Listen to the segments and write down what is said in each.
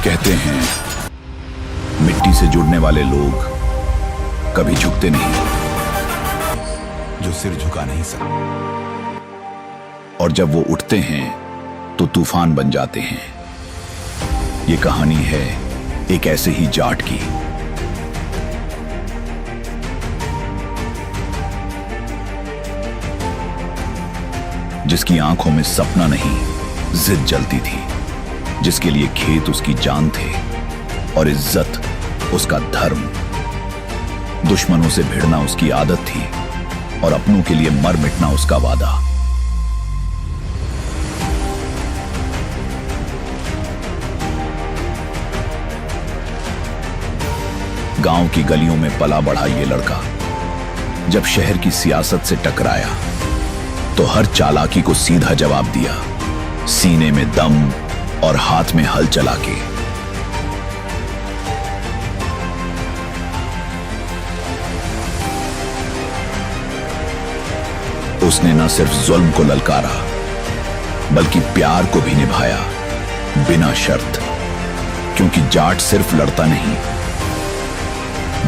कहते हैं मिट्टी से जुड़ने वाले लोग कभी झुकते नहीं, जो सिर झुका नहीं सकते, और जब वो उठते हैं तो तूफान बन जाते हैं। ये कहानी है एक ऐसे ही जाट की, जिसकी आंखों में सपना नहीं जिद जलती थी, जिसके लिए खेत उसकी जान थे और इज्जत उसका धर्म। दुश्मनों से भिड़ना उसकी आदत थी और अपनों के लिए मर मिटना उसका वादा। गांव की गलियों में पला बढ़ा ये लड़का जब शहर की सियासत से टकराया तो हर चालाकी को सीधा जवाब दिया, सीने में दम और हाथ में हल चला के। उसने न सिर्फ जुल्म को ललकारा बल्कि प्यार को भी निभाया बिना शर्त, क्योंकि जाट सिर्फ लड़ता नहीं,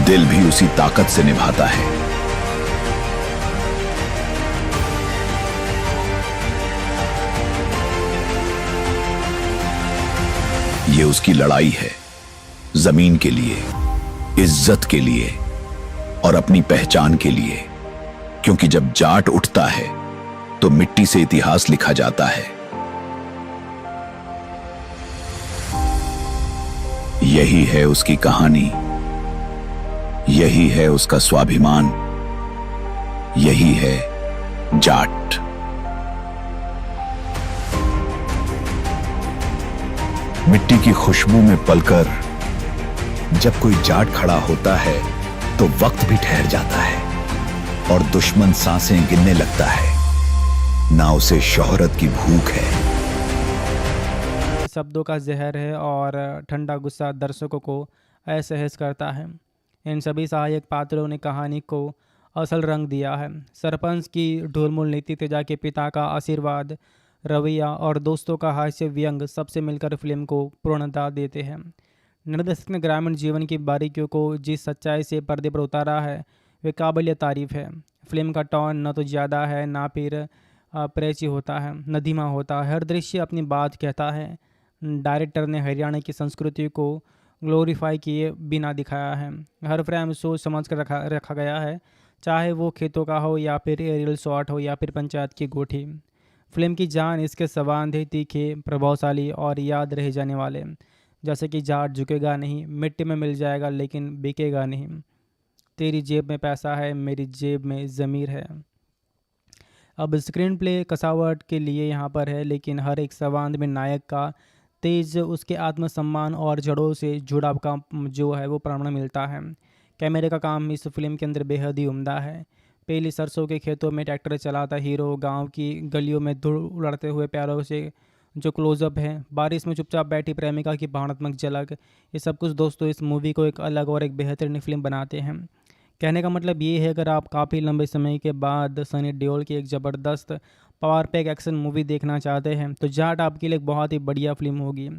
दिल भी उसी ताकत से निभाता है। ये उसकी लड़ाई है, जमीन के लिए, इज्जत के लिए और अपनी पहचान के लिए, क्योंकि जब जाट उठता है तो मिट्टी से इतिहास लिखा जाता है। यही है उसकी कहानी, यही है उसका स्वाभिमान, यही है जाट। मिट्टी की खुशबू में पलकर जब कोई जाट खड़ा होता है तो वक्त भी ठहर जाता है और दुश्मन सांसें गिनने लगता है। ना उसे शोहरत की भूख है। शब्दों का जहर है और ठंडा गुस्सा दर्शकों को असहज करता है। इन सभी सहायक पात्रों ने कहानी को असल रंग दिया है। सरपंच की ढुलमुल नीति, तेजा के पिता का आशीर्वाद, रवैया और दोस्तों का हास्य व्यंग सबसे मिलकर फिल्म को पूर्णता देते हैं। निर्देशक ने ग्रामीण जीवन की बारीकियों को जिस सच्चाई से पर्दे पर उतारा है वे काबिल तारीफ है। फिल्म का टोन न तो ज़्यादा है ना फिर प्रेची होता है, न धीमा होता है। हर दृश्य अपनी बात कहता है। डायरेक्टर ने हरियाणा की संस्कृति को ग्लोरीफाई किए बिना दिखाया है। हर फ्रेम सोच समझ कर रखा गया है, चाहे वो खेतों का हो या फिर एरियल शॉट हो या फिर पंचायत की गोठी। फिल्म की जान इसके संवाद है, तीखे, प्रभावशाली और याद रह जाने वाले। जैसे कि जाट झुकेगा नहीं, मिट्टी में मिल जाएगा लेकिन बिकेगा नहीं, तेरी जेब में पैसा है, मेरी जेब में ज़मीर है। अब स्क्रीन प्ले कसावट के लिए यहाँ पर है, लेकिन हर एक संवाद में नायक का तेज, उसके आत्मसम्मान और जड़ों से जुड़ाव का जो है वो प्रमाण मिलता है। कैमरे का काम इस फिल्म के अंदर बेहद ही उम्दा है। पहली सरसों के खेतों में ट्रैक्टर चलाता हीरो, गांव की गलियों में धूल उड़ाते हुए प्यारों से जो क्लोजअप है, बारिश में चुपचाप बैठी प्रेमिका की भावनात्मक झलक, ये सब कुछ दोस्तों इस मूवी को एक अलग और एक बेहतरीन फिल्म बनाते हैं। कहने का मतलब ये है, अगर आप काफ़ी लंबे समय के बाद सनी देओल की एक ज़बरदस्त पावर पैक एक्शन मूवी देखना चाहते हैं तो जाट आपके लिए एक बहुत ही बढ़िया फिल्म होगी।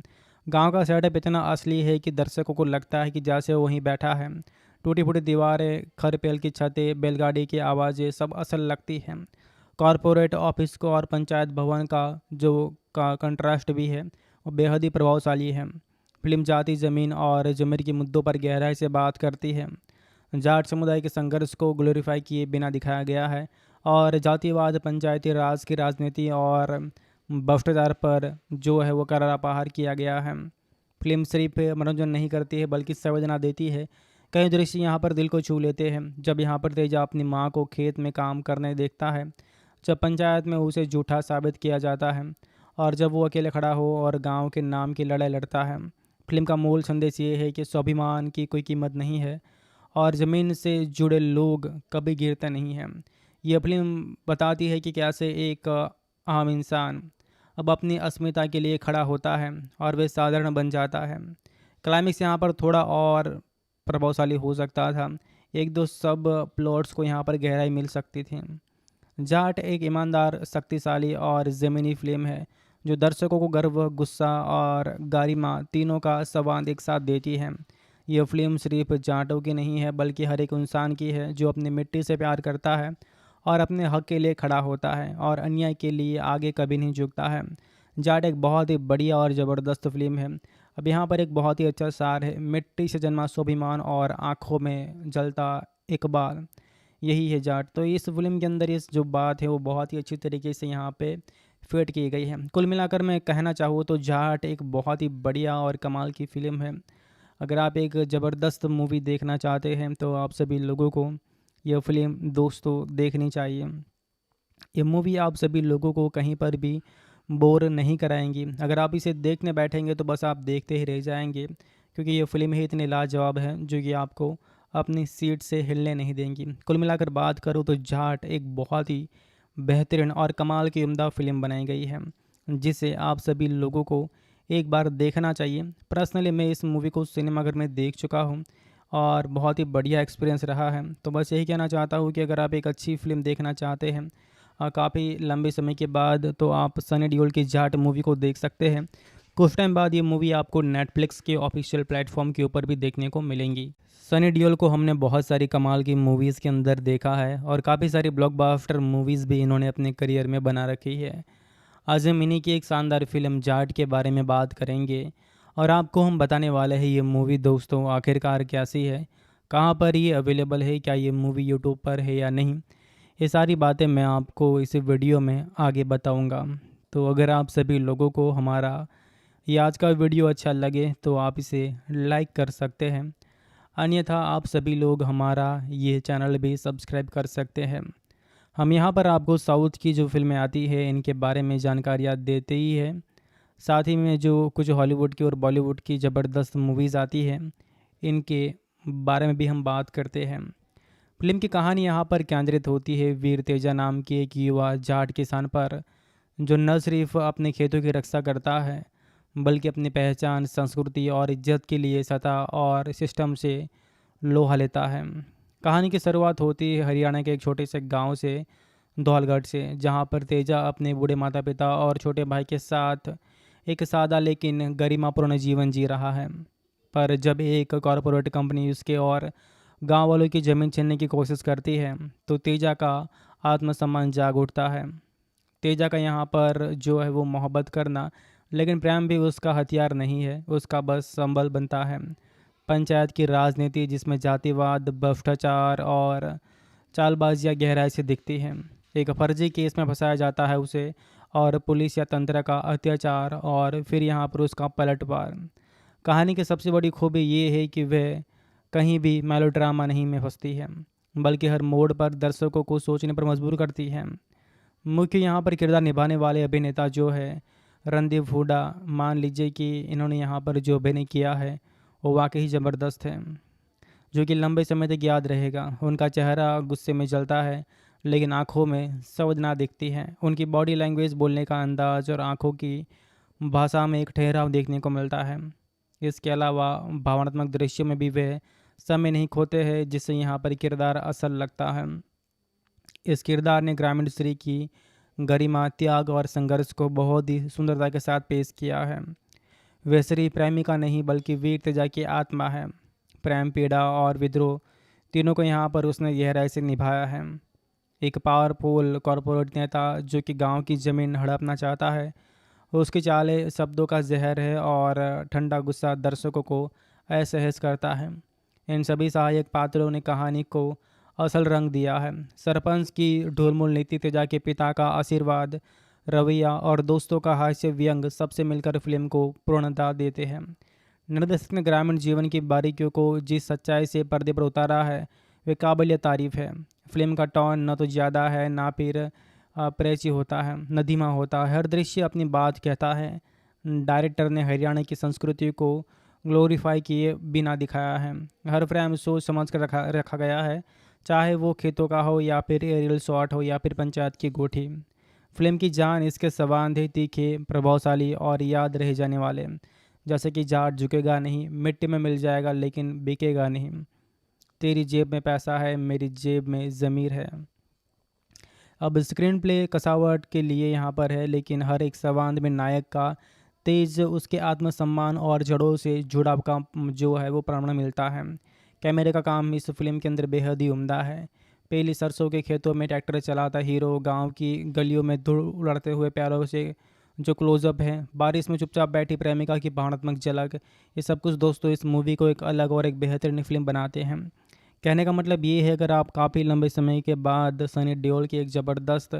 गांव का सेटअप इतना असली है कि दर्शकों को लगता है कि जैसे वो वहीं बैठा है। टूटी फूटी दीवारें, खरपेल की छतें, बैलगाड़ी की आवाज़ें सब असल लगती हैं। कॉरपोरेट ऑफिस को और पंचायत भवन का जो कंट्रास्ट भी है वो बेहद ही प्रभावशाली है। फिल्म जाति, ज़मीन और ज़मीर के मुद्दों पर गहराई से बात करती है। जाट समुदाय के संघर्ष को ग्लोरीफाई किए बिना दिखाया गया है और जातिवाद, पंचायती राज की राजनीति और भ्रष्टाचार पर जो है वो करारा प्रहार किया गया है। फिल्म सिर्फ मनोरंजन नहीं करती है बल्कि संवेदना देती है। कई दृश्य यहाँ पर दिल को छू लेते हैं। जब यहाँ पर तेजा अपनी माँ को खेत में काम करने देखता है, जब पंचायत में उसे झूठा साबित किया जाता है और जब वो अकेले खड़ा हो और गांव के नाम की लड़ाई लड़ता है। फिल्म का मूल संदेश ये है कि स्वाभिमान की कोई कीमत नहीं है और ज़मीन से जुड़े लोग कभी गिरते नहीं हैं। यह फिल्म बताती है कि कैसे एक आम इंसान अब अपनी अस्मिता के लिए खड़ा होता है और वे साधारण बन जाता है। क्लाइमेक्स यहाँ पर थोड़ा और प्रभावशाली हो सकता था। एक दो सब प्लॉट्स को यहाँ पर गहराई मिल सकती थी। जाट एक ईमानदार, शक्तिशाली और ज़मीनी फिल्म है जो दर्शकों को गर्व, गुस्सा और गरिमा तीनों का संवाद एक साथ देती है। यह फ़िल्म सिर्फ जाटों की नहीं है, बल्कि हर एक इंसान की है जो अपनी मिट्टी से प्यार करता है और अपने हक के लिए खड़ा होता है और अन्याय के लिए आगे कभी नहीं झुकता है। जाट एक बहुत ही बढ़िया और ज़बरदस्त फ़िल्म है। अब यहाँ पर एक बहुत ही अच्छा सार है, मिट्टी से जन्मा स्वाभिमान और आँखों में जलता इकबाल, यही है जाट। तो इस फ़िल्म के अंदर इस जो बात है वो बहुत ही अच्छी तरीके से यहाँ पे फिट की गई है। कुल मिलाकर मैं कहना चाहूँ तो जाट एक बहुत ही बढ़िया और कमाल की फ़िल्म है। अगर आप एक ज़बरदस्त मूवी देखना चाहते हैं तो आप सभी लोगों को यह फ़िल्म दोस्तों देखनी चाहिए। ये मूवी आप सभी लोगों को कहीं पर भी बोर नहीं कराएंगी। अगर आप इसे देखने बैठेंगे तो बस आप देखते ही रह जाएंगे, क्योंकि ये फ़िल्म ही इतनी लाजवाब है जो कि आपको अपनी सीट से हिलने नहीं देंगी। कुल मिलाकर बात करूँ तो जाट एक बहुत ही बेहतरीन और कमाल की उम्दा फ़िल्म बनाई गई है, जिसे आप सभी लोगों को एक बार देखना चाहिए। पर्सनली मैं इस मूवी को सिनेमाघर में देख चुका हूँ और बहुत ही बढ़िया एक्सपीरियंस रहा है। तो बस यही कहना चाहता हूँ कि अगर आप एक अच्छी फ़िल्म देखना चाहते हैं काफ़ी लंबे समय के बाद, तो आप सनी देओल की जाट मूवी को देख सकते हैं। कुछ टाइम बाद ये मूवी आपको नेटफ्लिक्स के ऑफिशियल प्लेटफॉर्म के ऊपर भी देखने को मिलेंगी। सनी देओल को हमने बहुत सारी कमाल की मूवीज़ के अंदर देखा है और काफ़ी सारी ब्लॉकबस्टर मूवीज़ भी इन्होंने अपने करियर में बना रखी है। आज हम इन्हीं की एक शानदार फिल्म जाट के बारे में बात करेंगे और आपको हम बताने वाले हैं ये मूवी दोस्तों आखिरकार कैसी है, कहाँ पर ये अवेलेबल है, क्या ये मूवी यूट्यूब पर है या नहीं। ये सारी बातें मैं आपको इस वीडियो में आगे बताऊंगा। तो अगर आप सभी लोगों को हमारा ये आज का वीडियो अच्छा लगे तो आप इसे लाइक कर सकते हैं, अन्यथा आप सभी लोग हमारा ये चैनल भी सब्सक्राइब कर सकते हैं। हम यहाँ पर आपको साउथ की जो फिल्में आती है इनके बारे में जानकारियाँ देते ही है, साथ ही में जो कुछ हॉलीवुड की और बॉलीवुड की ज़बरदस्त मूवीज़ आती है इनके बारे में भी हम बात करते हैं। फिल्म की कहानी यहाँ पर केंद्रित होती है वीर तेजा नाम के एक युवा जाट किसान पर, जो न सिर्फ अपने खेतों की रक्षा करता है बल्कि अपनी पहचान, संस्कृति और इज्जत के लिए सत्ता और सिस्टम से लोहा लेता है। कहानी की शुरुआत होती है हरियाणा के एक छोटे से गांव से, धौलगढ़ से, जहां पर तेजा अपने बूढ़े माता पिता और छोटे भाई के साथ एक सादा लेकिन गरिमापूर्ण जीवन जी रहा है। पर जब एक कॉरपोरेट कंपनी उसके और गांव वालों की ज़मीन छीनने की कोशिश करती है तो तेजा का आत्मसम्मान जाग उठता है। तेजा का यहाँ पर जो है वो मोहब्बत करना, लेकिन प्रेम भी उसका हथियार नहीं है, उसका बस संबल बनता है। पंचायत की राजनीति जिसमें जातिवाद, भ्रष्टाचार और चालबाजियाँ गहराई से दिखती हैं। एक फर्जी केस में फंसाया जाता है उसे, और पुलिस या तंत्र का अत्याचार, और फिर यहाँ पर उसका पलटवार। कहानी की सबसे बड़ी खूबी ये है कि वह कहीं भी मेलोड्रामा नहीं में फंसती है, बल्कि हर मोड़ पर दर्शकों को सोचने पर मजबूर करती है। मुख्य यहाँ पर किरदार निभाने वाले अभिनेता जो है रणदीप हुड्डा, मान लीजिए कि इन्होंने यहाँ पर जो अभिनय किया है वो वाकई ज़बरदस्त है, जो कि लंबे समय तक याद रहेगा। उनका चेहरा गुस्से में जलता है लेकिन आंखों में संवेदना दिखती है। उनकी बॉडी लैंग्वेज, बोलने का अंदाज और आंखों की भाषा में एक ठहराव देखने को मिलता है। इसके अलावा भावनात्मक दृश्यों में भी वे समय नहीं खोते हैं, जिससे यहाँ पर किरदार असल लगता है। इस किरदार ने ग्रामीण स्त्री की गरिमा, त्याग और संघर्ष को बहुत ही सुंदरता के साथ पेश किया है। वह सिर्फ प्रेमिका नहीं बल्कि वीर तेजा की आत्मा है। प्रेम, पीड़ा और विद्रोह तीनों को यहाँ पर उसने गहराई से निभाया है। एक पावरफुल कॉरपोरेट नेता जो कि गांव की ज़मीन हड़पना चाहता है, उसकी चालें शब्दों का जहर है और ठंडा गुस्सा दर्शकों को असहज करता है। इन सभी सहायक पात्रों ने कहानी को असल रंग दिया है। सरपंच की ढुलमुल नीति, तेजा के पिता का आशीर्वाद, रवैया और दोस्तों का हास्य व्यंग सबसे मिलकर फिल्म को पूर्णता देते हैं। निर्देशक ने ग्रामीण जीवन की बारीकियों को जिस सच्चाई से पर्दे पर उतारा है वे काबिल तारीफ है। फिल्म का टोन न तो ज़्यादा है ना फिर प्रेची होता है, न धीमा होता है। हर दृश्य अपनी बात कहता है। डायरेक्टर ने हरियाणा की संस्कृति को ग्लोरीफाई किए बिना दिखाया है। हर फ्रेम सोच समझ कर रखा गया है, चाहे वो खेतों का हो या फिर एरियल शॉट हो या फिर पंचायत की गोठी। फिल्म की जान इसके संवाद है तीखे, प्रभावशाली और याद रह जाने वाले, जैसे कि जाट झुकेगा नहीं, मिट्टी में मिल जाएगा लेकिन बिकेगा नहीं, तेरी जेब में पैसा है, मेरी जेब में ज़मीर है। अब स्क्रीन प्ले कसावट के लिए यहाँ पर है, लेकिन हर एक संवाद में नायक का तेज उसके आत्मसम्मान और जड़ों से जुड़ाव का जो है वो प्रमाण मिलता है। कैमरे का काम इस फिल्म के अंदर बेहद ही उम्दा है। पहली सरसों के खेतों में ट्रैक्टर चलाता हीरो, गांव की गलियों में धूल उड़ाते हुए प्यारों से जो क्लोजअप है, बारिश में चुपचाप बैठी प्रेमिका की भावनात्मक झलक, ये सब कुछ दोस्तों इस मूवी को एक अलग और एक बेहतरीन फिल्म बनाते हैं। कहने का मतलब ये है, अगर आप काफ़ी लंबे समय के बाद सनी देओल की एक ज़बरदस्त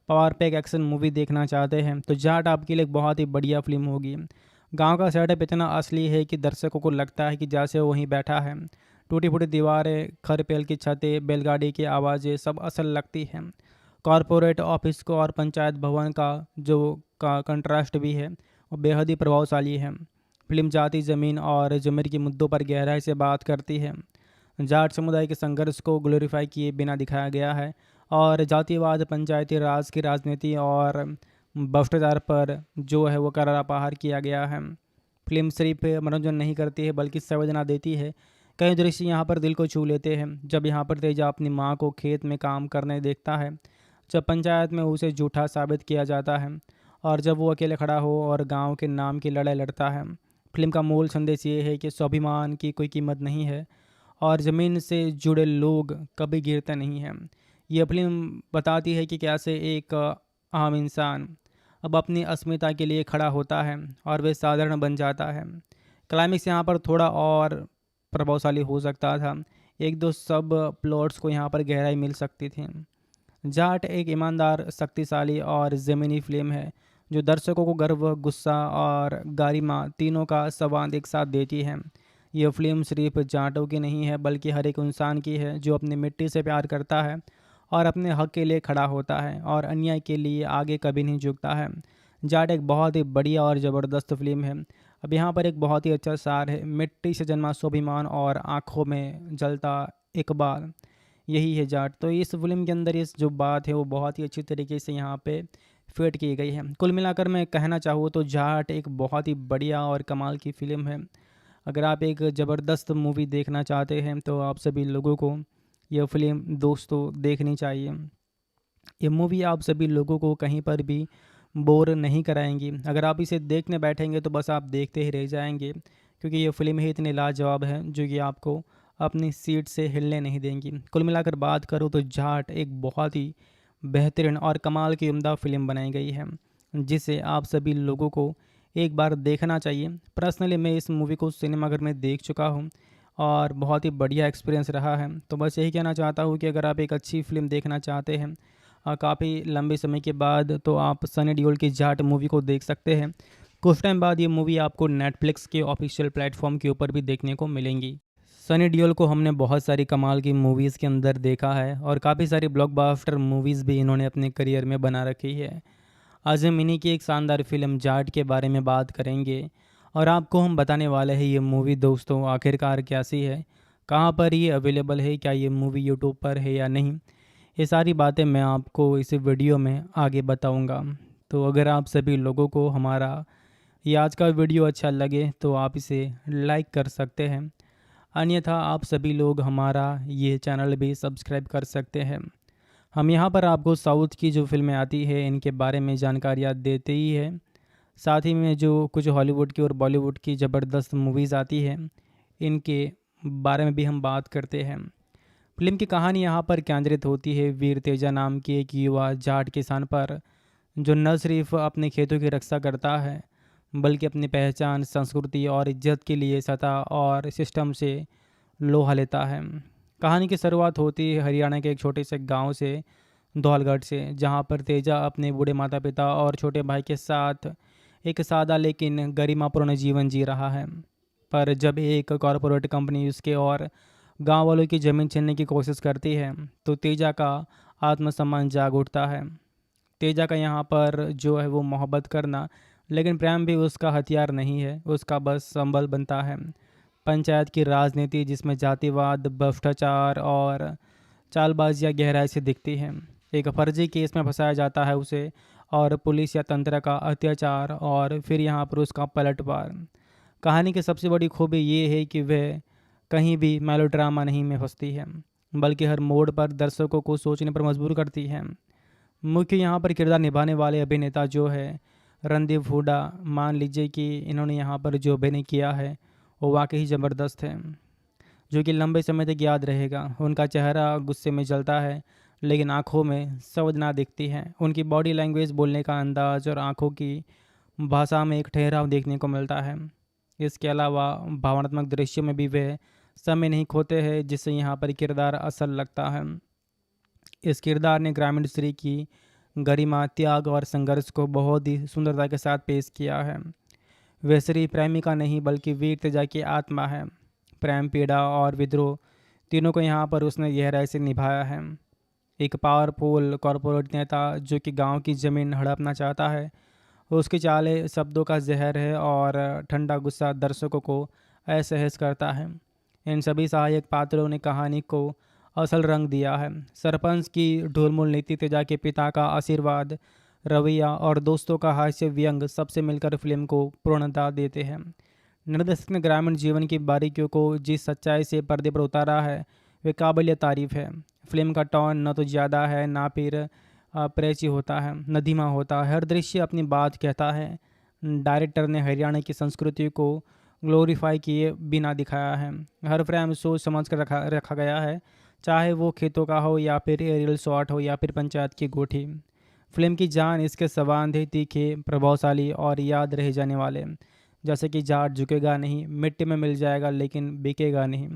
पावर पैक एक्शन मूवी देखना चाहते हैं तो जाट आपके लिए एक बहुत ही बढ़िया फिल्म होगी। गांव का सेटअप इतना असली है कि दर्शकों को लगता है कि जैसे वो वहीं बैठा है। टूटी फूटी दीवारें, खरपेल की छतें, बैलगाड़ी की आवाज़ें सब असल लगती हैं। कॉरपोरेट ऑफिस को और पंचायत भवन का जो का कंट्रास्ट भी है वो बेहद ही प्रभावशाली है। फिल्म जाति, ज़मीन और ज़मीर के मुद्दों पर गहराई से बात करती है। जाट समुदाय के संघर्ष को ग्लोरीफाई किए बिना दिखाया गया है और जातिवाद, पंचायती राज की राजनीति और भ्रष्टाचार पर जो है वो करारा प्रहार किया गया है। फिल्म सिर्फ मनोरंजन नहीं करती है बल्कि संवेदना देती है। कई दृश्य यहाँ पर दिल को छू लेते हैं। जब यहाँ पर तेजा अपनी माँ को खेत में काम करने देखता है, जब पंचायत में उसे झूठा साबित किया जाता है और जब वो अकेले खड़ा हो और गांव के नाम की लड़ाई लड़ता है। फिल्म का मूल संदेश ये है कि स्वाभिमान की कोई कीमत नहीं है और ज़मीन से जुड़े लोग कभी गिरते नहीं हैं। यह फिल्म बताती है कि कैसे एक आम इंसान अब अपनी अस्मिता के लिए खड़ा होता है और वे साधारण बन जाता है। क्लाइमेक्स यहाँ पर थोड़ा और प्रभावशाली हो सकता था। एक दो सब प्लॉट्स को यहाँ पर गहराई मिल सकती थी। जाट एक ईमानदार, शक्तिशाली और ज़मीनी फिल्म है जो दर्शकों को गर्व, गुस्सा और गारिमा तीनों का संवाद एक साथ देती है। यह फिल्म सिर्फ जाटों की नहीं है बल्कि हर एक इंसान की है जो अपनी मिट्टी से प्यार करता है और अपने हक के लिए खड़ा होता है और अन्याय के लिए आगे कभी नहीं झुकता है। जाट एक बहुत ही बढ़िया और ज़बरदस्त फिल्म है। अब यहाँ पर एक बहुत ही अच्छा सार है, मिट्टी से जन्मा स्वाभिमान और आँखों में जलता इकबाल, यही है जाट। तो इस फिल्म के अंदर इस जो बात है वो बहुत ही अच्छी तरीके से यहाँ पे फिट की गई है। कुल मिलाकर मैं कहना चाहूँ तो जाट एक बहुत ही बढ़िया और कमाल की फ़िल्म है। अगर आप एक ज़बरदस्त मूवी देखना चाहते हैं तो आप सभी लोगों को यह फ़िल्म दोस्तों देखनी चाहिए। ये मूवी आप सभी लोगों को कहीं पर भी बोर नहीं कराएंगी। अगर आप इसे देखने बैठेंगे तो बस आप देखते ही रह जाएंगे, क्योंकि ये फ़िल्म ही इतनी लाजवाब है जो कि आपको अपनी सीट से हिलने नहीं देंगी। कुल मिलाकर बात करूँ तो जाट एक बहुत ही बेहतरीन और कमाल की उम्दा फ़िल्म बनाई गई है जिसे आप सभी लोगों को एक बार देखना चाहिए। पर्सनली मैं इस मूवी को सिनेमाघर में देख चुका हूँ और बहुत ही बढ़िया एक्सपीरियंस रहा है। तो बस यही कहना चाहता हूँ कि अगर आप एक अच्छी फ़िल्म देखना चाहते हैं काफ़ी लंबे समय के बाद, तो आप सनी देओल की जाट मूवी को देख सकते हैं। कुछ टाइम बाद ये मूवी आपको नेटफ्लिक्स के ऑफिशियल प्लेटफॉर्म के ऊपर भी देखने को मिलेंगी। सनी देओल को हमने बहुत सारी कमाल की मूवीज़ के अंदर देखा है और काफ़ी सारी ब्लॉकबस्टर मूवीज़ भी इन्होंने अपने करियर में बना रखी है। आज हम इन्हीं की एक शानदार फिल्म जाट के बारे में बात करेंगे और आपको हम बताने वाले हैं ये मूवी दोस्तों आखिरकार कैसी है, कहाँ पर ये अवेलेबल है, क्या ये मूवी यूट्यूब पर है या नहीं। ये सारी बातें मैं आपको इस वीडियो में आगे बताऊंगा। तो अगर आप सभी लोगों को हमारा ये आज का वीडियो अच्छा लगे तो आप इसे लाइक कर सकते हैं, अन्यथा आप सभी लोग हमारा ये चैनल भी सब्सक्राइब कर सकते हैं। हम यहाँ पर आपको साउथ की जो फिल्में आती है इनके बारे में जानकारियाँ देते ही है, साथ ही में जो कुछ हॉलीवुड की और बॉलीवुड की ज़बरदस्त मूवीज़ आती है इनके बारे में भी हम बात करते हैं। फिल्म की कहानी यहाँ पर केंद्रित होती है वीर तेजा नाम के एक युवा जाट किसान पर, जो न सिर्फ अपने खेतों की रक्षा करता है बल्कि अपनी पहचान, संस्कृति और इज्जत के लिए सत्ता और सिस्टम से लोहा लेता है। कहानी की शुरुआत होती है हरियाणा के एक छोटे से गांव से, धौलगढ़ से, जहां पर तेजा अपने बूढ़े माता पिता और छोटे भाई के साथ एक सादा लेकिन गरिमापूर्ण जीवन जी रहा है। पर जब एक कॉरपोरेट कंपनी उसके और गांव वालों की ज़मीन छीनने की कोशिश करती है तो तेजा का आत्मसम्मान जाग उठता है। तेजा का यहाँ पर जो है वो मोहब्बत करना, लेकिन प्रेम भी उसका हथियार नहीं है, उसका बस संबल बनता है। पंचायत की राजनीति जिसमें जातिवाद, भ्रष्टाचार और चालबाजियाँ गहराई से दिखती हैं। एक फर्जी केस में फंसाया जाता है उसे और पुलिस या तंत्र का अत्याचार और फिर यहाँ पर उसका पलटवार। कहानी की सबसे बड़ी खूबी ये है कि वह कहीं भी मेलोड्रामा नहीं में फंसती है, बल्कि हर मोड़ पर दर्शकों को सोचने पर मजबूर करती है। मुख्य यहाँ पर किरदार निभाने वाले अभिनेता जो है रणदीप हुड्डा, मान लीजिए कि इन्होंने यहाँ पर जो अभिनय किया है वो वाकई ज़बरदस्त है, जो कि लंबे समय तक याद रहेगा। उनका चेहरा गुस्से में जलता है लेकिन आंखों में संवेदना दिखती है। उनकी बॉडी लैंग्वेज, बोलने का अंदाज और आंखों की भाषा में एक ठहराव देखने को मिलता है। इसके अलावा भावनात्मक दृश्यों में भी वे समय नहीं खोते हैं, जिससे यहाँ पर किरदार असल लगता है। इस किरदार ने ग्रामीण स्त्री की गरिमा, त्याग और संघर्ष को बहुत ही सुंदरता के साथ पेश किया है। वह सिर्फ प्रेमिका नहीं बल्कि वीर तेजा की आत्मा है। प्रेम, पीड़ा और विद्रोह तीनों को यहाँ पर उसने गहराई से निभाया है। एक पावरफुल कॉरपोरेट नेता जो कि गांव की ज़मीन हड़पना चाहता है, उसकी चालें शब्दों का जहर है और ठंडा गुस्सा दर्शकों को असहज करता है। इन सभी सहायक पात्रों ने कहानी को असल रंग दिया है। सरपंच की ढुलमुल नीति, तेजा के पिता का आशीर्वाद, रवैया और दोस्तों का हास्य व्यंग सबसे मिलकर फिल्म को पूर्णता देते हैं। निर्देशक ने ग्रामीण जीवन की बारीकियों को जिस सच्चाई से पर्दे पर उतारा है वे काबिल तारीफ़ है। फिल्म का टोन न तो ज़्यादा है ना फिर प्रेची होता है, न धीमा होता है। हर दृश्य अपनी बात कहता है। डायरेक्टर ने हरियाणा की संस्कृति को ग्लोरीफाई किए बिना दिखाया है। हर फ्रेम सोच समझ कर रखा गया है, चाहे वो खेतों का हो या फिर एरियल शॉट हो या फिर पंचायत की कोठी। फिल्म की जान इसके संवाद है, तीखे, प्रभावशाली और याद रह जाने वाले। जैसे कि जाट झुकेगा नहीं, मिट्टी में मिल जाएगा लेकिन बिकेगा नहीं,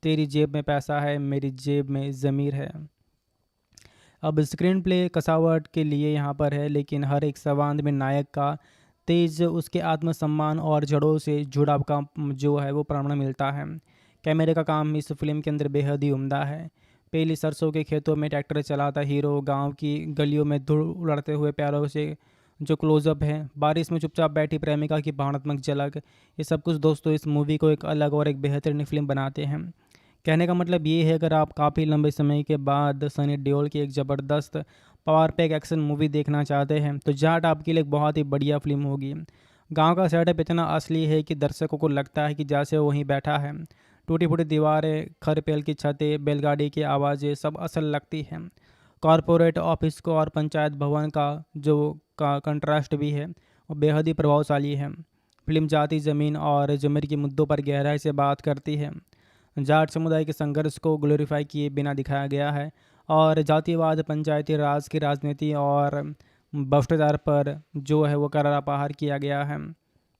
तेरी जेब में पैसा है, मेरी जेब में ज़मीर है। अब स्क्रीन प्ले कसावट के लिए यहाँ पर है, लेकिन हर एक संवाद में नायक का तेज, उसके आत्मसम्मान और जड़ों से जुड़ाव का जो है वो प्रमाण मिलता है। कैमरे का काम इस फिल्म के अंदर बेहद ही उम्दा है। पहली सरसों के खेतों में ट्रैक्टर चलाता हीरो, गांव की गलियों में धूल उड़ाते हुए प्यारों से जो क्लोजअप है, बारिश में चुपचाप बैठी प्रेमिका की भावनात्मक झलक, ये सब कुछ दोस्तों इस मूवी को एक अलग और एक बेहतरीन फिल्म बनाते हैं। कहने का मतलब ये है, अगर आप काफ़ी लंबे समय के बाद सनी देओल की एक ज़बरदस्त पावर पैक एक्शन मूवी देखना चाहते हैं तो जाट आपके लिए एक बहुत ही बढ़िया फिल्म होगी। गांव का सेटअप इतना असली है कि दर्शकों को लगता है कि जैसे वो वहीं बैठा है। टूटी फूटी दीवारें, खरपेल की छतें, बैलगाड़ी की आवाज़ें सब असल लगती हैं। कॉरपोरेट ऑफिस को और पंचायत भवन का जो कंट्रास्ट भी है वो बेहद ही प्रभावशाली है। फिल्म जाति, ज़मीन और ज़मीर के मुद्दों पर गहराई से बात करती है। जाट समुदाय के संघर्ष को ग्लोरीफाई किए बिना दिखाया गया है और जातिवाद, पंचायती राज की राजनीति और भ्रष्टाचार पर जो है वो करारा प्रहार किया गया है।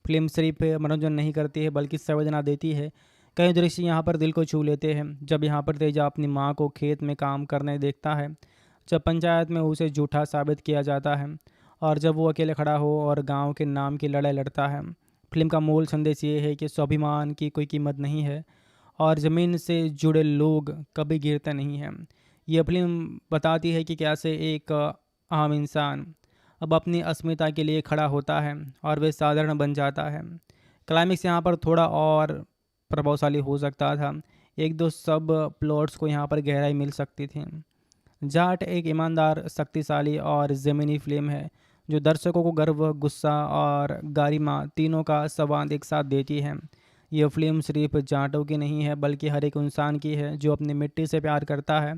फिल्म सिर्फ मनोरंजन नहीं करती है बल्कि संवेदना देती है। कई दृश्य यहाँ पर दिल को छू लेते हैं। जब यहाँ पर तेजा अपनी माँ को खेत में काम करने देखता है, जब पंचायत में उसे झूठा साबित किया जाता है और जब वो अकेले खड़ा हो और गांव के नाम की लड़ाई लड़ता है। फिल्म का मूल संदेश ये है कि स्वाभिमान की कोई कीमत नहीं है और ज़मीन से जुड़े लोग कभी गिरते नहीं हैं। यह फिल्म बताती है कि कैसे एक आम इंसान अब अपनी अस्मिता के लिए खड़ा होता है और वे साधारण बन जाता है। क्लाइमेक्स यहाँ पर थोड़ा और प्रभावशाली हो सकता था। एक दो सब प्लॉट्स को यहाँ पर गहराई मिल सकती थी। जाट एक ईमानदार, शक्तिशाली और ज़मीनी फिल्म है जो दर्शकों को गर्व, गुस्सा और गारिमा तीनों का संवाद एक साथ देती है। यह फिल्म सिर्फ जाटों की नहीं है बल्कि हर एक इंसान की है जो अपनी मिट्टी से प्यार करता है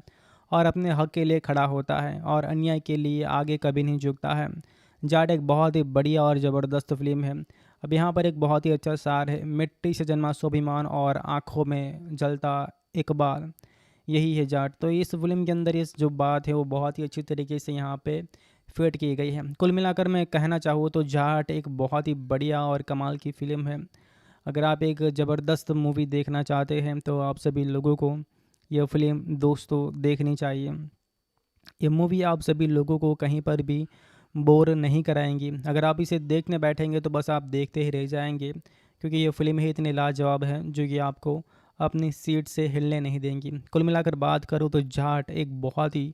और अपने हक के लिए खड़ा होता है और अन्याय के लिए आगे कभी नहीं झुकता है। जाट एक बहुत ही बढ़िया और ज़बरदस्त फिल्म है। अब यहाँ पर एक बहुत ही अच्छा सार है, मिट्टी से जन्मा स्वाभिमान और आँखों में जलता इकबाल, यही है जाट। तो इस फिल्म के अंदर इस जो बात है वो बहुत ही अच्छी तरीके से यहाँ पे फिट की गई है। कुल मिलाकर मैं कहना चाहूँ तो जाट एक बहुत ही बढ़िया और कमाल की फ़िल्म है। अगर आप एक ज़बरदस्त मूवी देखना चाहते हैं तो आप सभी लोगों को यह फिल्म दोस्तों देखनी चाहिए। ये मूवी आप सभी लोगों को कहीं पर भी बोर नहीं कराएंगी। अगर आप इसे देखने बैठेंगे तो बस आप देखते ही रह जाएंगे, क्योंकि ये फिल्म ही इतनी लाजवाब है जो कि आपको अपनी सीट से हिलने नहीं देंगी। कुल मिलाकर बात करूँ तो जाट एक बहुत ही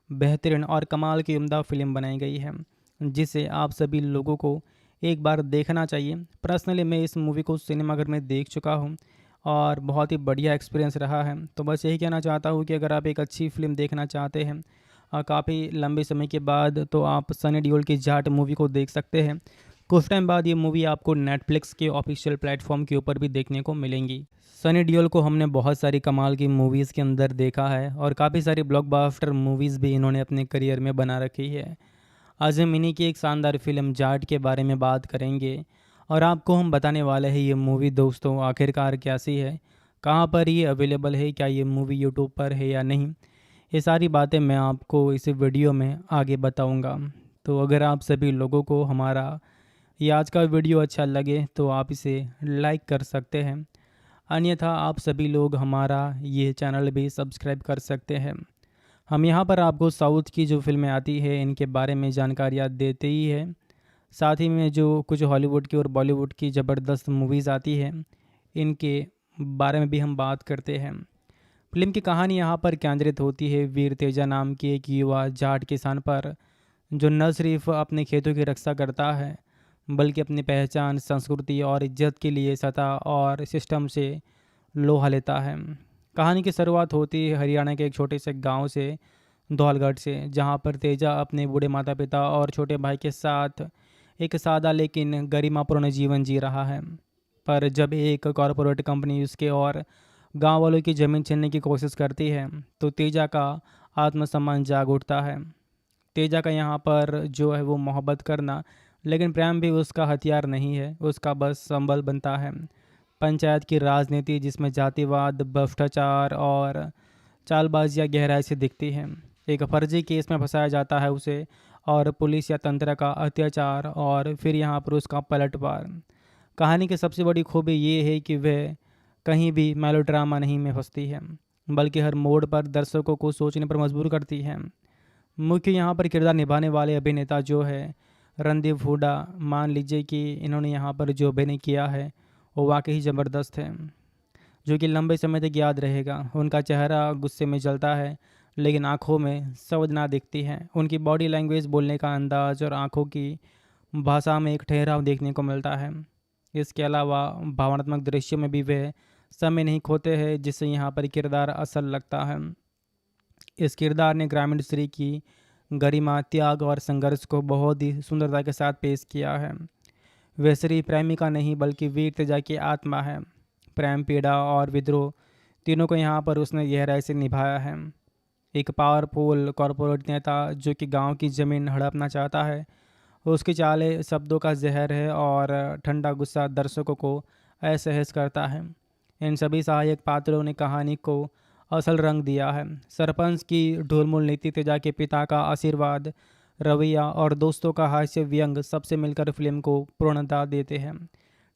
बेहतरीन और कमाल की उम्दा फिल्म बनाई गई है, जिसे आप सभी लोगों को एक बार देखना चाहिए। पर्सनली मैं इस मूवी को सिनेमाघर में देख चुका हूँ और बहुत ही बढ़िया एक्सपीरियंस रहा है। तो बस यही कहना चाहता हूँ कि अगर आप एक अच्छी फिल्म देखना चाहते हैं काफ़ी लंबे समय के बाद, तो आप सनी देओल की जाट मूवी को देख सकते हैं। कुछ टाइम बाद ये मूवी आपको नेटफ्लिक्स के ऑफिशियल प्लेटफॉर्म के ऊपर भी देखने को मिलेंगी। सनी डियोल को हमने बहुत सारी कमाल की मूवीज़ के अंदर देखा है और काफ़ी सारी ब्लॉकबस्टर मूवीज़ भी इन्होंने अपने करियर में बना रखी है। आज हम इन्हीं की एक शानदार फिल्म जाट के बारे में बात करेंगे और आपको हम बताने वाले हैं ये मूवी दोस्तों आखिरकार कैसी है, कहाँ पर ये अवेलेबल है, क्या ये मूवी यूट्यूब पर है या नहीं। ये सारी बातें मैं आपको इस वीडियो में आगे बताऊंगा। तो अगर आप सभी लोगों को हमारा ये आज का वीडियो अच्छा लगे तो आप इसे लाइक कर सकते हैं, अन्यथा आप सभी लोग हमारा ये चैनल भी सब्सक्राइब कर सकते हैं। हम यहाँ पर आपको साउथ की जो फिल्में आती है इनके बारे में जानकारियाँ देते ही है, साथ ही में जो कुछ हॉलीवुड की और बॉलीवुड की ज़बरदस्त मूवीज़ आती है इनके बारे में भी हम बात करते हैं। फिल्म की कहानी यहाँ पर केंद्रित होती है वीर तेजा नाम के एक युवा जाट किसान पर, जो न सिर्फ अपने खेतों की रक्षा करता है बल्कि अपनी पहचान, संस्कृति और इज्जत के लिए सत्ता और सिस्टम से लोहा लेता है। कहानी की शुरुआत होती है हरियाणा के एक छोटे से गांव से, धौलगढ़ से, जहां पर तेजा अपने बूढ़े माता पिता और छोटे भाई के साथ एक सादा लेकिन गरिमापूर्ण जीवन जी रहा है। पर जब एक कॉरपोरेट कंपनी उसके और गांव वालों की ज़मीन छीनने की कोशिश करती है तो तेजा का आत्मसम्मान जाग उठता है। तेजा का यहाँ पर जो है वो मोहब्बत करना, लेकिन प्रेम भी उसका हथियार नहीं है, उसका बस संबल बनता है। पंचायत की राजनीति जिसमें जातिवाद, भ्रष्टाचार और चालबाजियाँ गहराई से दिखती हैं। एक फर्जी केस में फंसाया जाता है उसे, और पुलिस या तंत्र का अत्याचार, और फिर यहाँ पर उसका पलटवार। कहानी की सबसे बड़ी खूबी ये है कि वह कहीं भी मेलोड्रामा नहीं में फंसती है, बल्कि हर मोड़ पर दर्शकों को सोचने पर मजबूर करती है। मुख्य यहाँ पर किरदार निभाने वाले अभिनेता जो है रणदीप हुड्डा, मान लीजिए कि इन्होंने यहाँ पर जो अभिनय किया है वो वाकई ज़बरदस्त है, जो कि लंबे समय तक याद रहेगा। उनका चेहरा गुस्से में जलता है लेकिन आंखों में संवेदना दिखती है। उनकी बॉडी लैंग्वेज, बोलने का अंदाज और आंखों की भाषा में एक ठहराव देखने को मिलता है। इसके अलावा भावनात्मक दृश्यों में भी वे समय नहीं खोते हैं, जिससे यहाँ पर किरदार असल लगता है। इस किरदार ने ग्रामीण स्त्री की गरिमा, त्याग और संघर्ष को बहुत ही सुंदरता के साथ पेश किया है। वह सिर्फ प्रेमिका नहीं बल्कि वीर तेजा की आत्मा है। प्रेम, पीड़ा और विद्रोह तीनों को यहाँ पर उसने गहराई से निभाया है। एक पावरफुल कॉरपोरेट नेता जो कि गांव की ज़मीन हड़पना चाहता है, उसकी चालें शब्दों का जहर है और ठंडा गुस्सा दर्शकों को असहज करता है। इन सभी सहायक पात्रों ने कहानी को असल रंग दिया है। सरपंच की ढुलमुल नीति, तेजा के पिता का आशीर्वाद, रवैया और दोस्तों का हास्य व्यंग सबसे मिलकर फिल्म को पूर्णता देते हैं।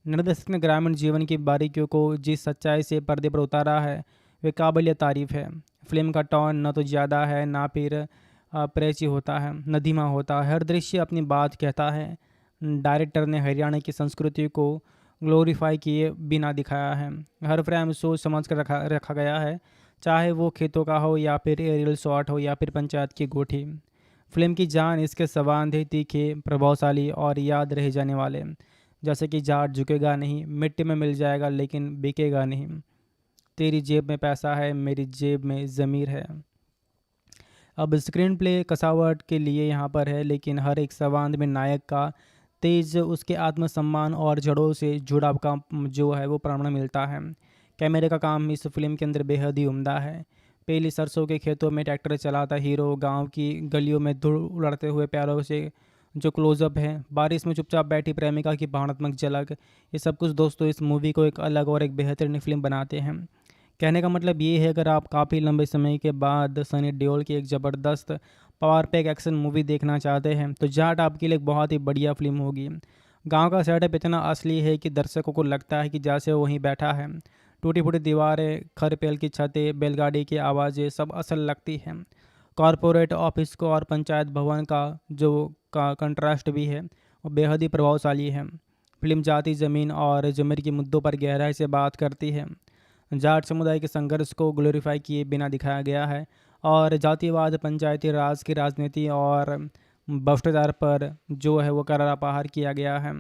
निर्देशक ने ग्रामीण जीवन की बारीकियों को जिस सच्चाई से पर्दे पर उतारा है वे काबिल तारीफ है। फिल्म का टोन न तो ज़्यादा है ना फिर प्रेची होता है, न धीमा होता है। हर दृश्य अपनी बात कहता है। डायरेक्टर ने हरियाणा की संस्कृति को ग्लोरीफाई किए बिना दिखाया है। हर फ्रेम सोच समझ कर रखा गया है, चाहे वो खेतों का हो या फिर एरियल शॉट हो या फिर पंचायत की कोठी। फिल्म की जान इसके संवाद है, तीखे, प्रभावशाली और याद रह जाने वाले। जैसे कि जाट झुकेगा नहीं, मिट्टी में मिल जाएगा लेकिन बिकेगा नहीं, तेरी जेब में पैसा है, मेरी जेब में ज़मीर है। अब स्क्रीन प्ले कसावट के लिए यहाँ पर है, लेकिन हर एक संवाद में नायक का तेज, उसके आत्मसम्मान और जड़ों से जुड़ाव का जो है वो प्रमाण मिलता है। कैमरे का काम इस फिल्म के अंदर बेहद ही उम्दा है। पहली सरसों के खेतों में ट्रैक्टर चलाता हीरो, गांव की गलियों में धूल उड़ाते हुए प्यारों से जो क्लोजअप है, बारिश में चुपचाप बैठी प्रेमिका की भावनात्मक झलक, ये सब कुछ दोस्तों इस मूवी को एक अलग और एक बेहतरीन फिल्म बनाते हैं। कहने का मतलब ये है, अगर आप काफ़ी लंबे समय के बाद सनी देओल की एक ज़बरदस्त पावर पैक एक्शन मूवी देखना चाहते हैं तो जाट आपके लिए एक बहुत ही बढ़िया फिल्म होगी। गांव का सेटअप इतना असली है कि दर्शकों को लगता है कि जैसे वो वहीं बैठा है। टूटी फूटी दीवारें, खरपेल की छतें, बैलगाड़ी की आवाज़ें सब असल लगती हैं। कॉरपोरेट ऑफिस को और पंचायत भवन का जो कंट्रास्ट भी है वो बेहद ही प्रभावशाली है। फिल्म जाति, ज़मीन और ज़मीर के मुद्दों पर गहराई से बात करती है। जाट समुदाय के संघर्ष को ग्लोरीफाई किए बिना दिखाया गया है और जातिवाद, पंचायती राज की राजनीति और भ्रष्टाचार पर जो है वो करारा प्रहार किया गया है।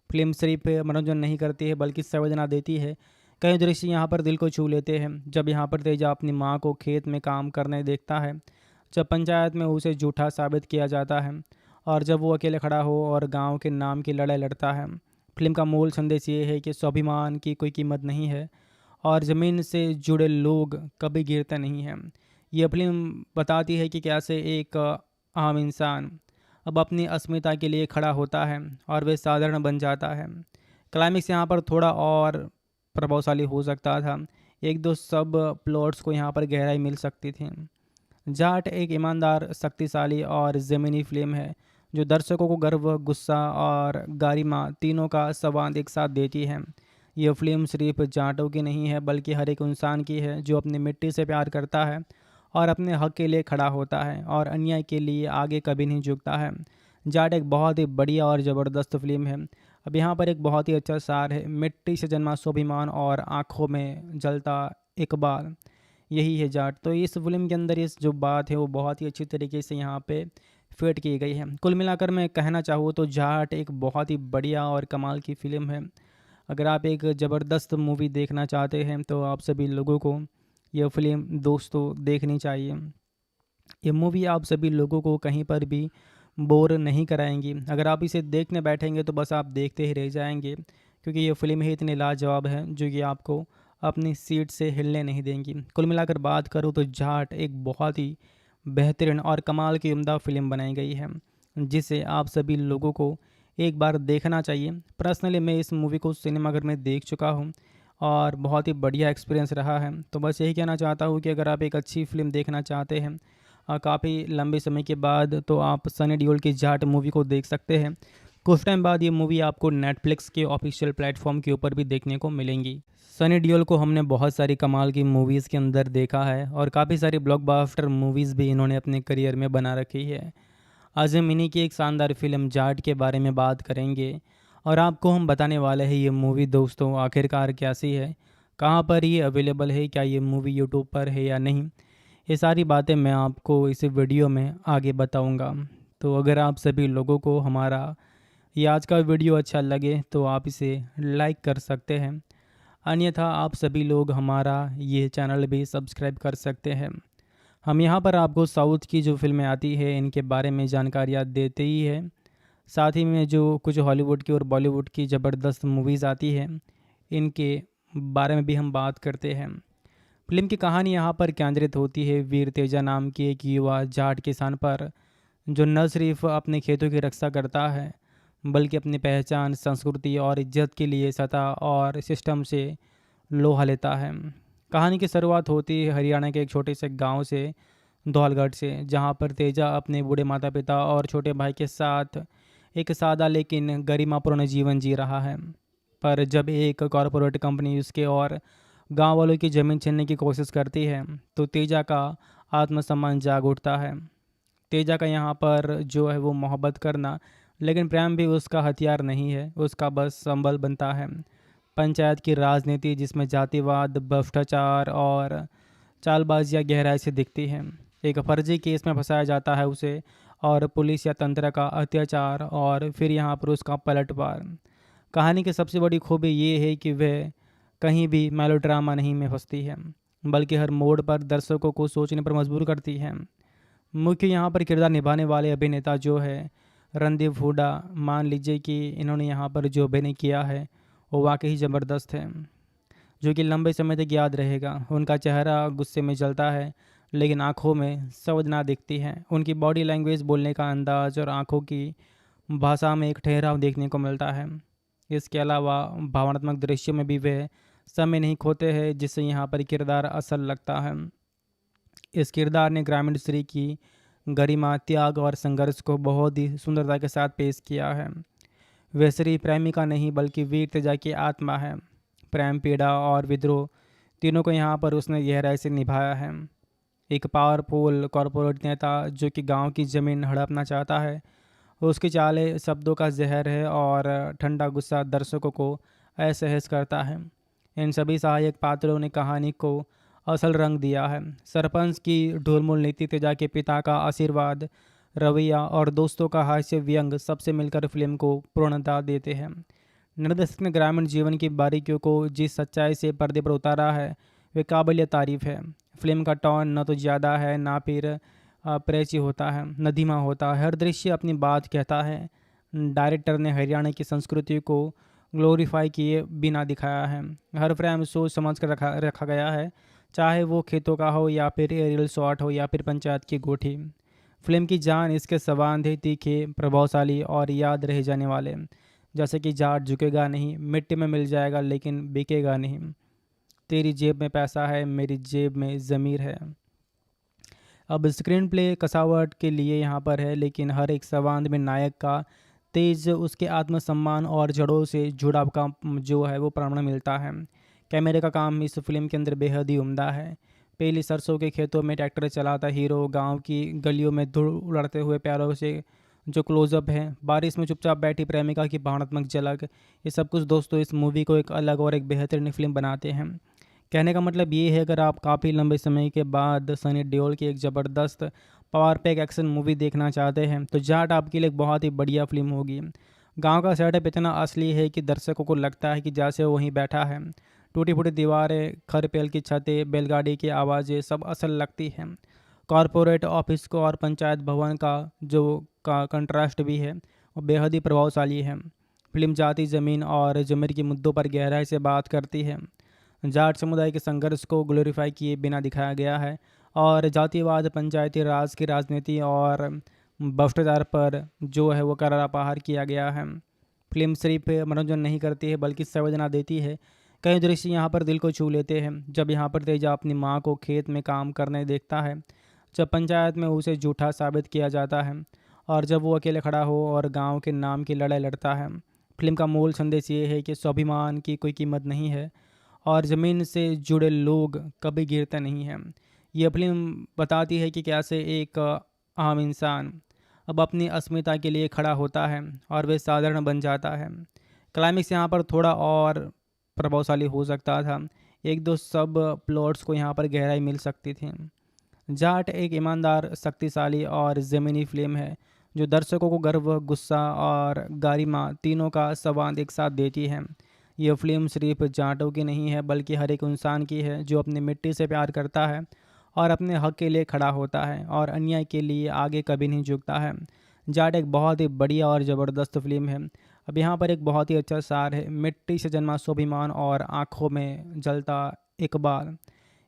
फिल्म सिर्फ मनोरंजन नहीं करती है बल्कि संवेदना देती है। कई दृश्य यहाँ पर दिल को छू लेते हैं। जब यहाँ पर तेजा अपनी माँ को खेत में काम करने देखता है, जब पंचायत में उसे झूठा साबित किया जाता है और जब वो अकेले खड़ा हो और गांव के नाम की लड़ाई लड़ता है। फिल्म का मूल संदेश ये है कि स्वाभिमान की कोई कीमत नहीं है और ज़मीन से जुड़े लोग कभी गिरते नहीं हैं। यह फिल्म बताती है कि कैसे एक आम इंसान अब अपनी अस्मिता के लिए खड़ा होता है और वे साधारण बन जाता है। क्लाइमेक्स यहाँ पर थोड़ा और प्रभावशाली हो सकता था। एक दो सब प्लॉट्स को यहाँ पर गहराई मिल सकती थी। जाट एक ईमानदार, शक्तिशाली और ज़मीनी फिल्म है जो दर्शकों को गर्व, गुस्सा और गारिमा तीनों का संवाद एक साथ देती है। यह फिल्म सिर्फ जाटों की नहीं है बल्कि हर एक इंसान की है जो अपनी मिट्टी से प्यार करता है और अपने हक के लिए खड़ा होता है और अन्याय के लिए आगे कभी नहीं झुकता है। जाट एक बहुत ही बढ़िया और ज़बरदस्त फिल्म है। अब यहाँ पर एक बहुत ही अच्छा सार है, मिट्टी से जन्मा स्वाभिमान और आँखों में जलता इकबाल, यही है जाट। तो इस फिल्म के अंदर इस जो बात है वो बहुत ही अच्छी तरीके से यहाँ पे फिट की गई है। कुल मिलाकर मैं कहना चाहूँ तो जाट एक बहुत ही बढ़िया और कमाल की फ़िल्म है। अगर आप एक ज़बरदस्त मूवी देखना चाहते हैं तो आप सभी लोगों को यह फ़िल्म दोस्तों देखनी चाहिए। ये मूवी आप सभी लोगों को कहीं पर भी बोर नहीं कराएंगी। अगर आप इसे देखने बैठेंगे तो बस आप देखते ही रह जाएंगे, क्योंकि ये फ़िल्म ही इतनी लाजवाब है जो कि आपको अपनी सीट से हिलने नहीं देंगी। कुल मिलाकर बात करूँ तो जाट एक बहुत ही बेहतरीन और कमाल की उम्दा फ़िल्म बनाई गई है जिसे आप सभी लोगों को एक बार देखना चाहिए। पर्सनली मैं इस मूवी को सिनेमाघर में देख चुका हूँ और बहुत ही बढ़िया एक्सपीरियंस रहा है। तो बस यही कहना चाहता हूँ कि अगर आप एक अच्छी फ़िल्म देखना चाहते हैं काफ़ी लंबे समय के बाद, तो आप सनी देओल की जाट मूवी को देख सकते हैं। कुछ टाइम बाद ये मूवी आपको नेटफ्लिक्स के ऑफिशियल प्लेटफॉर्म के ऊपर भी देखने को मिलेंगी। सनी देओल को हमने बहुत सारी कमाल की मूवीज़ के अंदर देखा है और काफ़ी सारी ब्लॉकबस्टर मूवीज़ भी इन्होंने अपने करियर में बना रखी है। आज हम इन्हीं की एक शानदार फिल्म जाट के बारे में बात करेंगे और आपको हम बताने वाले हैं ये मूवी दोस्तों आखिरकार कैसी है, कहाँ पर ये अवेलेबल है, क्या ये मूवी यूट्यूब पर है या नहीं। ये सारी बातें मैं आपको इस वीडियो में आगे बताऊंगा। तो अगर आप सभी लोगों को हमारा ये आज का वीडियो अच्छा लगे तो आप इसे लाइक कर सकते हैं, अन्यथा आप सभी लोग हमारा ये चैनल भी सब्सक्राइब कर सकते हैं। हम यहाँ पर आपको साउथ की जो फिल्में आती है इनके बारे में जानकारियाँ देते ही है, साथ ही में जो कुछ हॉलीवुड की और बॉलीवुड की ज़बरदस्त मूवीज़ आती है इनके बारे में भी हम बात करते हैं। फिल्म की कहानी यहाँ पर केंद्रित होती है वीर तेजा नाम के एक युवा जाट किसान पर, जो न सिर्फ अपने खेतों की रक्षा करता है बल्कि अपनी पहचान, संस्कृति और इज्जत के लिए सत्ता और सिस्टम से लोहा लेता है। कहानी की शुरुआत होती है हरियाणा के एक छोटे से गांव से, धौलगढ़ से, जहां पर तेजा अपने बूढ़े माता पिता और छोटे भाई के साथ एक सादा लेकिन गरिमापूर्ण जीवन जी रहा है। पर जब एक कॉरपोरेट कंपनी उसके और गांव वालों की ज़मीन छीनने की कोशिश करती है तो तेजा का आत्मसम्मान जाग उठता है। तेजा का यहाँ पर जो है वो मोहब्बत करना, लेकिन प्रेम भी उसका हथियार नहीं है, उसका बस संबल बनता है। पंचायत की राजनीति जिसमें जातिवाद, भ्रष्टाचार और चालबाजियाँ गहराई से दिखती हैं। एक फर्जी केस में फंसाया जाता है उसे, और पुलिस या तंत्र का अत्याचार, और फिर यहाँ पर उसका पलटवार। कहानी की सबसे बड़ी खूबी ये है कि वह कहीं भी मेलोड्रामा नहीं में फंसती है, बल्कि हर मोड़ पर दर्शकों को सोचने पर मजबूर करती है। मुख्य यहाँ पर किरदार निभाने वाले अभिनेता जो है रणदीप हुड्डा, मान लीजिए कि इन्होंने यहाँ पर जो अभिनय किया है वो वाकई ज़बरदस्त है, जो कि लंबे समय तक याद रहेगा। उनका चेहरा गुस्से में जलता है लेकिन आंखों में संवेदना दिखती है। उनकी बॉडी लैंग्वेज, बोलने का अंदाज और आंखों की भाषा में एक ठहराव देखने को मिलता है। इसके अलावा भावनात्मक दृश्यों में भी वे समय नहीं खोते हैं, जिससे यहाँ पर किरदार असल लगता है। इस किरदार ने ग्रामीण स्त्री की गरिमा, त्याग और संघर्ष को बहुत ही सुंदरता के साथ पेश किया है। वह सिर्फ प्रेमिका नहीं बल्कि वीर तेजा की आत्मा है। प्रेम, पीड़ा और विद्रोह तीनों को यहाँ पर उसने गहराई से निभाया है। एक पावरफुल कॉरपोरेट नेता जो कि गांव की ज़मीन हड़पना चाहता है, उसकी चालें शब्दों का जहर है और ठंडा गुस्सा दर्शकों को असहज करता है। इन सभी सहायक पात्रों ने कहानी को असल रंग दिया है। सरपंच की ढुलमुल नीति, तेजा के पिता का आशीर्वाद, रवैया और दोस्तों का हास्य व्यंग सबसे मिलकर फिल्म को पूर्णता देते हैं। निर्देशक ने ग्रामीण जीवन की बारीकियों को जिस सच्चाई से पर्दे पर उतारा है वे काबिल तारीफ है। फिल्म का टोन न तो ज़्यादा है ना फिर प्रेची होता है, नदीमा होता है, हर दृश्य अपनी बात कहता है। डायरेक्टर ने हरियाणा की संस्कृति को ग्लोरीफाई किए बिना दिखाया है। हर फ्रेम सोच समझ कर रखा रखा गया है, चाहे वो खेतों का हो या फिर एरियल शॉट हो या फिर पंचायत की गोठी। फिल्म की जान इसके संवाद है, तीखे, प्रभावशाली और याद रह जाने वाले। जैसे कि जाट झुकेगा नहीं, मिट्टी में मिल जाएगा लेकिन बिकेगा नहीं, तेरी जेब में पैसा है, मेरी जेब में ज़मीर है। अब स्क्रीन प्ले कसावट के लिए यहाँ पर है, लेकिन हर एक संवाद में नायक का तेज, उसके आत्मसम्मान और जड़ों से जुड़ाव का जो है वो प्रमाण मिलता है। कैमरे का काम इस फिल्म के अंदर बेहद ही उम्दा है। पहली सरसों के खेतों में ट्रैक्टर चलाता हीरो, गांव की गलियों में धूल उड़ाते हुए प्यारों से जो क्लोजअप है, बारिश में चुपचाप बैठी प्रेमिका की भावनात्मक झलक, ये सब कुछ दोस्तों इस मूवी को एक अलग और एक बेहतरीन फिल्म बनाते हैं। कहने का मतलब ये है, अगर आप काफ़ी लंबे समय के बाद सनी देओल की एक ज़बरदस्त पावर पैक एक्शन मूवी देखना चाहते हैं तो जाट आपके लिए एक बहुत ही बढ़िया फिल्म होगी। गांव का सेटअप इतना असली है कि दर्शकों को लगता है कि जैसे वो वहीं बैठा है। टूटी फूटी दीवारें, खरपेल की छतें, बैलगाड़ी की आवाज़ें सब असल लगती हैं। कॉरपोरेट ऑफिस को और पंचायत भवन का जो का कंट्रास्ट भी है वो बेहद ही प्रभावशाली है। फिल्म जाति, ज़मीन और ज़मीर के मुद्दों पर गहराई से बात करती है। जाट समुदाय के संघर्ष को ग्लोरीफाई किए बिना दिखाया गया है और जातिवाद, पंचायती राज की राजनीति और भ्रष्टाचार पर जो है वो करारा प्रहार किया गया है। फिल्म सिर्फ मनोरंजन नहीं करती है बल्कि संवेदना देती है। कई दृश्य यहाँ पर दिल को छू लेते हैं। जब यहाँ पर तेजा अपनी माँ को खेत में काम करने देखता है, जब पंचायत में उसे झूठा साबित किया जाता है और जब वो अकेले खड़ा हो और गांव के नाम की लड़ाई लड़ता है। फिल्म का मूल संदेश ये है कि स्वाभिमान की कोई कीमत नहीं है और ज़मीन से जुड़े लोग कभी गिरते नहीं हैं। यह फिल्म बताती है कि कैसे एक आम इंसान अब अपनी अस्मिता के लिए खड़ा होता है और वे साधारण बन जाता है। क्लाइमेक्स यहाँ पर थोड़ा और प्रभावशाली हो सकता था। एक दो सब प्लॉट्स को यहाँ पर गहराई मिल सकती थी। जाट एक ईमानदार, शक्तिशाली और ज़मीनी फिल्म है जो दर्शकों को गर्व, गुस्सा और गारिमा तीनों का संवाद एक साथ देती है। यह फिल्म सिर्फ जाटों की नहीं है बल्कि हर एक इंसान की है जो अपनी मिट्टी से प्यार करता है और अपने हक के लिए खड़ा होता है और अन्याय के लिए आगे कभी नहीं झुकता है। जाट एक बहुत ही बढ़िया और ज़बरदस्त फिल्म है। अब यहाँ पर एक बहुत ही अच्छा सार है, मिट्टी से जन्मा स्वाभिमान और आँखों में जलता इकबाल,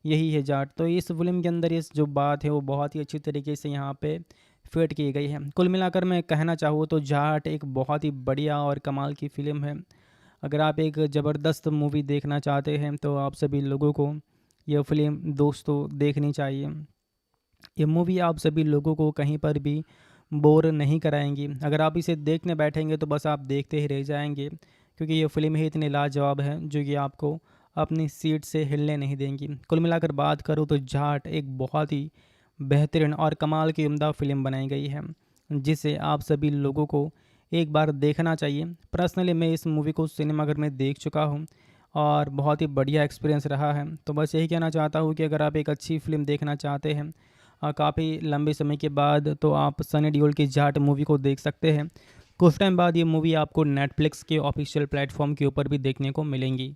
यही है जाट। तो इस फिल्म के अंदर इस जो बात है वो बहुत ही अच्छी तरीके से यहाँ पे फिट की गई है। कुल मिलाकर मैं कहना चाहूँ तो जाट एक बहुत ही बढ़िया और कमाल की फ़िल्म है। अगर आप एक ज़बरदस्त मूवी देखना चाहते हैं तो आप सभी लोगों को यह फ़िल्म दोस्तों देखनी चाहिए। ये मूवी आप सभी लोगों को कहीं पर भी बोर नहीं कराएंगी। अगर आप इसे देखने बैठेंगे तो बस आप देखते ही रह जाएंगे, क्योंकि ये फ़िल्म ही इतनी लाजवाब है जो कि आपको अपनी सीट से हिलने नहीं देंगी। कुल मिलाकर बात करूँ तो जाट एक बहुत ही बेहतरीन और कमाल की उम्दा फ़िल्म बनाई गई है जिसे आप सभी लोगों को एक बार देखना चाहिए। पर्सनली मैं इस मूवी को सिनेमाघर में देख चुका हूँ और बहुत ही बढ़िया एक्सपीरियंस रहा है। तो बस यही कहना चाहता हूँ कि अगर आप एक अच्छी फ़िल्म देखना चाहते हैं काफ़ी लंबे समय के बाद, तो आप सनी देओल की जाट मूवी को देख सकते हैं। कुछ टाइम बाद ये मूवी आपको नेटफ्लिक्स के ऑफिशियल प्लेटफॉर्म के ऊपर भी देखने को मिलेंगी।